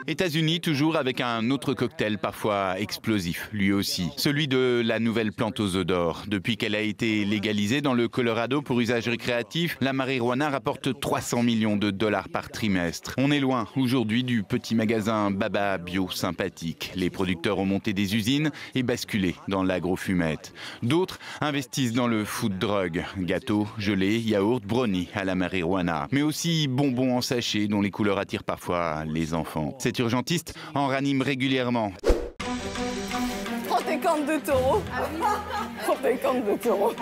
États-Unis, toujours avec un autre cocktail parfois explosif, lui aussi. Celui de la nouvelle plante aux œufs d'or. Depuis qu'elle a été légalisée dans le Colorado pour usage récréatif, la marijuana rapporte 300 millions de dollars par trimestre. On est loin aujourd'hui du petit magasin Baba Bio sympathique. Les producteurs ont monté des usines et basculé dans l'agrofumette. D'autres investissent dans le food drug. Gâteaux, gelés, yaourts, brownies à la marijuana. Mais aussi bonbons en sachet dont les couleurs attirent parfois les enfants. Cet urgentiste en ranime régulièrement. Prends tes cornes de taureau. Prends tes cornes de taureau.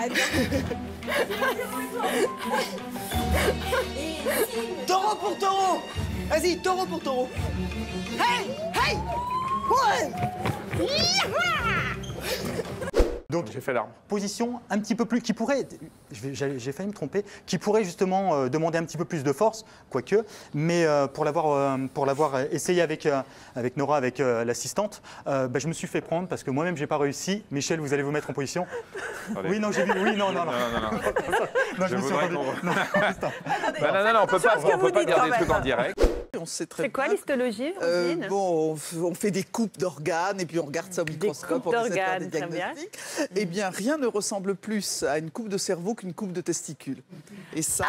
Taureau pour taureau. Vas-y, taureau pour taureau. Hey, hey, ouais. Donc j'ai fait l'arme. Position un petit peu plus, qui pourrait, j'ai failli me tromper, qui pourrait justement demander un petit peu plus de force, quoique, mais pour l'avoir essayé avec Nora, avec l'assistante, je me suis fait prendre parce que moi-même j'ai pas réussi. Michel, vous allez vous mettre en position. Allez. Oui, non, j'ai vu, oui, non. Non, Je me suis entendu. Non, on peut pas dire des trucs en direct. On sait très C'est quoi l'histologie, Roselyne? Bon, on fait des coupes d'organes et puis on regarde ça au microscope. Des coupes d'organes, des très bien. Eh bien, rien ne ressemble plus à une coupe de cerveau qu'une coupe de testicules. Et ça...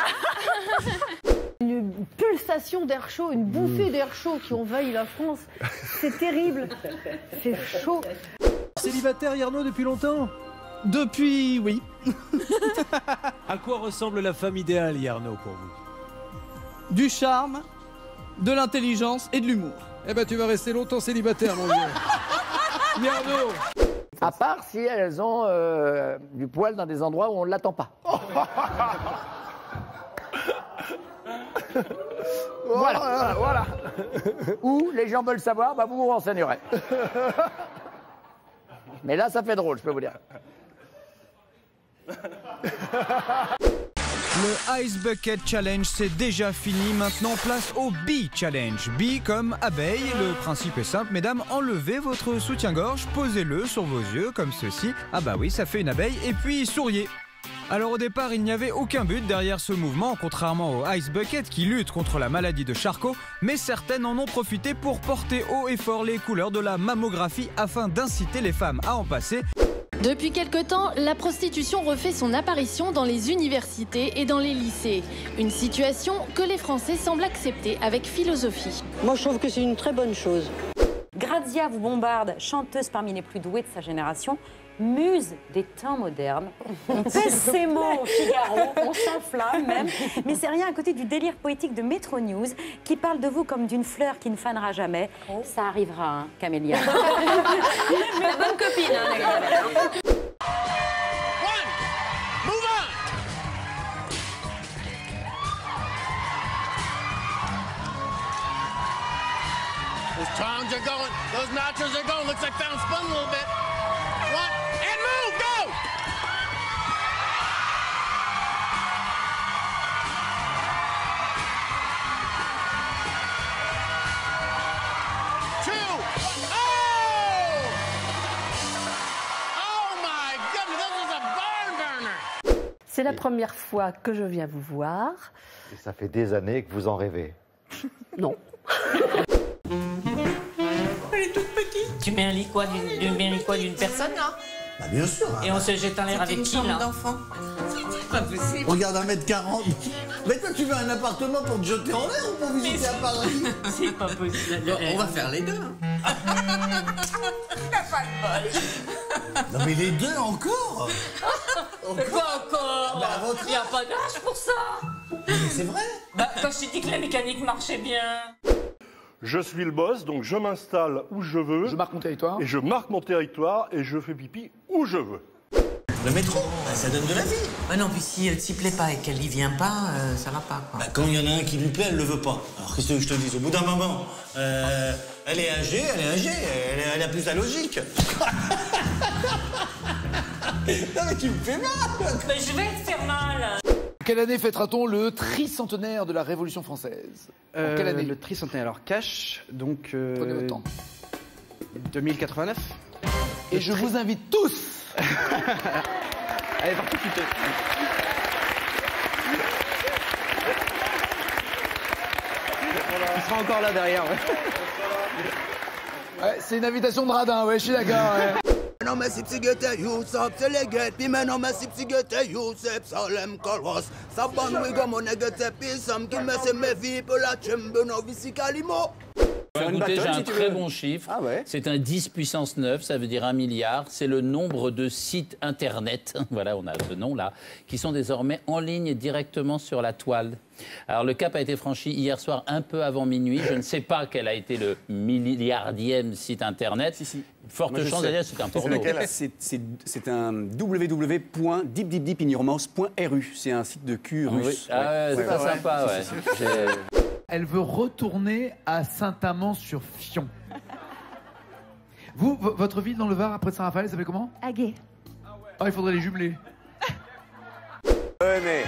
Une pulsation d'air chaud, une bouffée d'air chaud qui envahit la France. C'est terrible. C'est chaud. Célibataire, Yarno, depuis longtemps? Depuis, oui. À quoi ressemble la femme idéale, Yarno, pour vous? Du charme, de l'intelligence et de l'humour. Eh ben, tu vas rester longtemps célibataire, mon vieux. Yarno. À part si elles ont du poil dans des endroits où on ne l'attend pas. Voilà. Ou les gens veulent savoir, vous vous renseignerez. Mais là, ça fait drôle, je peux vous dire. Le Ice Bucket Challenge, c'est déjà fini. Maintenant, place au Bee Challenge. Bee comme abeille. Le principe est simple, mesdames. Enlevez votre soutien-gorge, posez-le sur vos yeux, comme ceci. Ah bah oui, ça fait une abeille. Et puis, souriez. Alors au départ, il n'y avait aucun but derrière ce mouvement, contrairement au Ice Bucket qui lutte contre la maladie de Charcot, mais certaines en ont profité pour porter haut et fort les couleurs de la mammographie afin d'inciter les femmes à en passer. Depuis quelque temps, la prostitution refait son apparition dans les universités et dans les lycées. Une situation que les Français semblent accepter avec philosophie. Moi, je trouve que c'est une très bonne chose. Grazia vous bombarde, chanteuse parmi les plus douées de sa génération, muse des temps modernes. On pèse ses mots au Figaro, on s'enflamme même. Mais c'est rien à côté du délire poétique de Metro News qui parle de vous comme d'une fleur qui ne fanera jamais. Oh. Ça arrivera, hein, Camélia. Mais bonne copine, hein, les gars. Those tongs are going, those nachos are going. Looks like found spun a little bit. One, and move, go! Two, oh! Oh my goodness, this is a barn burner! C'est la première fois que je viens vous voir. Et ça fait des années que vous en rêvez. Non. Elle est toute petite. Tu mets un lit quoi d'une personne, là? Bah bien sûr. Et on se jette en l'air avec qui, là? d'enfant. C'est pas possible. Regarde 1m40. Mais toi, tu veux un appartement pour te jeter en l'air ou pour visiter à Paris? C'est pas possible. Bon, on va faire les deux. T'as pas de bol. Non mais les deux encore? Pas encore. Bah, à votre Il n'y a pas d'âge pour ça. Mais c'est vrai. Bah, quand je t'ai dit que la mécanique marchait bien. Je suis le boss, donc je m'installe où je veux. Je marque mon territoire. Et je marque mon territoire et je fais pipi où je veux. Le métro, ça donne de la vie. Ah non, puis si elle s'y plaît pas et qu'elle y vient pas, ça va pas, quoi. Bah, quand il y en a un qui lui plaît, elle le veut pas. Alors qu'est-ce que je te dis? Au bout d'un moment, elle est âgée, elle a plus la logique. Non mais tu me fais mal. Mais je vais te faire mal. Quelle année fêtera-t-on le tricentenaire de la Révolution française? En quelle année? Le tricentenaire, alors cash, donc... Prenez votre temps. 2089. Et je vous invite tous Allez, participer. Voilà. Il sera encore là derrière. Ouais. Ouais, c'est une invitation de radin, ouais, je suis d'accord. Ouais. Non mais si psigete Youssef c'est les gars puis maintenant mais si psigete Youssef Salem Kolos ça bonne oui comme on est puis sam qui me se me vie pour la chembe no visi kalimo. Écoutez, j'ai un très bon chiffre. Ah ouais. C'est un 10 puissance 9, ça veut dire 1 milliard. C'est le nombre de sites internet, voilà, on a ce nom-là, qui sont désormais en ligne directement sur la toile. Alors, le cap a été franchi hier soir un peu avant minuit. Je ne sais pas quel a été le milliardième site internet. Forte chance de dire que c'est un porno. C'est un www.deepdeepdeepinyourmouse.ru. C'est un site de cul russe. Ah ouais, c'est pas sympa, ouais. Elle veut retourner à Saint-Amand-sur-Fion. Vous, votre ville dans le Var après Saint-Raphaël, ça s'appelle comment? Aguet. Ah, il faudrait les jumeler. Venez.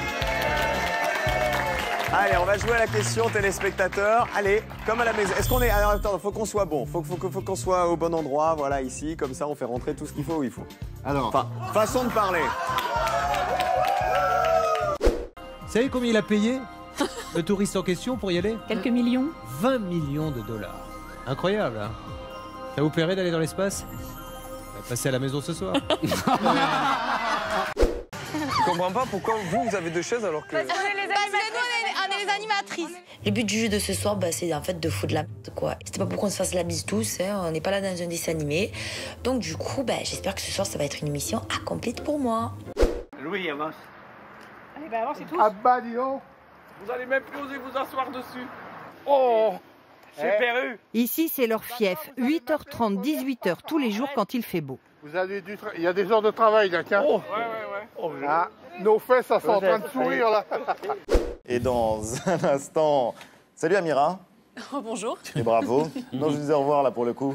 Allez, on va jouer à la question téléspectateur. Allez, comme à la maison. Est-ce qu'on est... Alors, attends, faut qu'on soit bon. Faut qu'on soit au bon endroit, voilà, ici. Comme ça, on fait rentrer tout ce qu'il faut où il faut. Alors... Enfin, façon de parler. Vous savez combien il a payé le touriste en question pour y aller? Quelques millions. 20 millions de dollars. Incroyable, hein? Ça vous plairait d'aller dans l'espace? Passer à la maison ce soir. Je comprends pas pourquoi vous avez deux chaises alors que... Parce que nous, on est les animatrices. Le but du jeu de ce soir, c'est en fait de foutre la merde, quoi. C'était pas pour qu'on se fasse la bise tous, hein. On n'est pas là dans un dessin animé. Donc du coup, j'espère que ce soir, ça va être une mission accomplie pour moi. Louis, avance. Allez, avancez tous. Ah bah, dis donc. Vous allez même plus oser vous asseoir dessus. Oh, super eu. Ici, c'est leur fief. 8h30, 18h tous les jours quand il fait beau. Vous avez il y a des heures de travail là, tiens. Oh. Ouais. Oh, ah, nos fesses, ça sont en train de sourire là. Et dans un instant... Salut Amira. Oh, bonjour. Et bravo. Non, je disais au revoir là pour le coup.